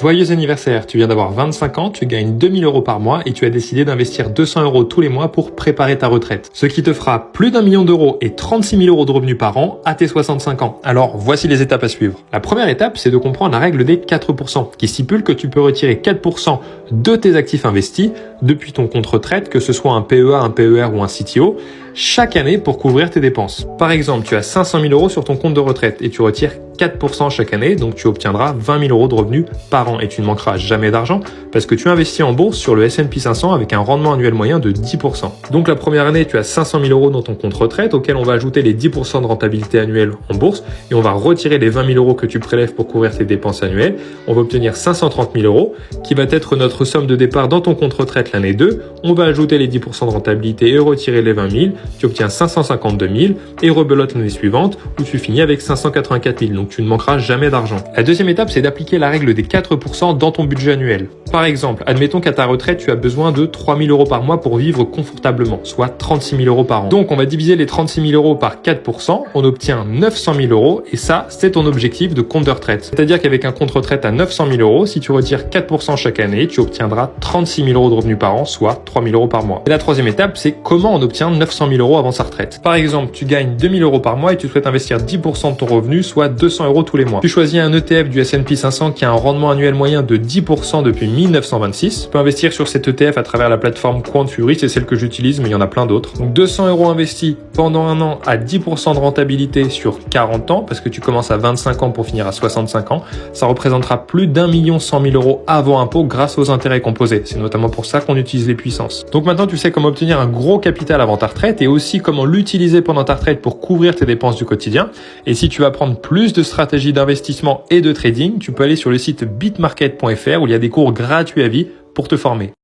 Joyeux anniversaire, tu viens d'avoir 25 ans, tu gagnes 2000 € par mois et tu as décidé d'investir 200 € tous les mois pour préparer ta retraite. Ce qui te fera plus d'1 million d'euros et 36 000 € de revenus par an à tes 65 ans. Alors voici les étapes à suivre. La première étape, c'est de comprendre la règle des 4% qui stipule que tu peux retirer 4% de tes actifs investis depuis ton compte retraite, que ce soit un PEA, un PER ou un CTO, chaque année pour couvrir tes dépenses. Par exemple, tu as 500 000 € sur ton compte de retraite et tu retires 4% chaque année, donc tu obtiendras 20 000 € de revenus par an et tu ne manqueras jamais d'argent parce que tu investis en bourse sur le S&P 500 avec un rendement annuel moyen de 10%. Donc la première année, tu as 500 000 € dans ton compte retraite auquel on va ajouter les 10% de rentabilité annuelle en bourse et on va retirer les 20 000 € que tu prélèves pour couvrir tes dépenses annuelles. On va obtenir 530 000 € qui va être notre somme de départ dans ton compte retraite l'année 2. On va ajouter les 10% de rentabilité et retirer les 20 000. Tu obtiens 552 000 et rebelote l'année suivante où tu finis avec 584 000. Donc tu ne manqueras jamais d'argent. La deuxième étape, c'est d'appliquer la règle des 4% dans ton budget annuel. Par exemple, admettons qu'à ta retraite, tu as besoin de 3 000 € par mois pour vivre confortablement, soit 36 000 € par an. Donc on va diviser les 36 000 € par 4%, on obtient 900 000 € et ça, c'est ton objectif de compte de retraite. C'est-à-dire qu'avec un compte retraite à 900 000 €, si tu retires 4% chaque année, tu obtiendras 36 000 € de revenus par an, soit 3 000 € par mois. Et la troisième étape, c'est comment on obtient 900 000 € avant sa retraite. Par exemple, tu gagnes 2 000 € par mois et tu souhaites investir 10% de ton revenu, soit 200 € tous les mois. Tu choisis un ETF du S&P 500 qui a un rendement annuel moyen de 10% depuis 1926. Tu peux investir sur cet ETF à travers la plateforme QuantFury, c'est celle que j'utilise, mais il y en a plein d'autres. Donc 200 € investis pendant un an à 10% de rentabilité sur 40 ans, parce que tu commences à 25 ans pour finir à 65 ans, ça représentera plus d'1 100 000 € avant impôt grâce aux intérêts composés. C'est notamment pour ça qu'on utilise les puissances. Donc maintenant, tu sais comment obtenir un gros capital avant ta retraite et aussi comment l'utiliser pendant ta retraite pour couvrir tes dépenses du quotidien. Et si tu veux apprendre plus de stratégies d'investissement et de trading, tu peux aller sur le site bitmarket.fr où il y a des cours gratuits à vie pour te former.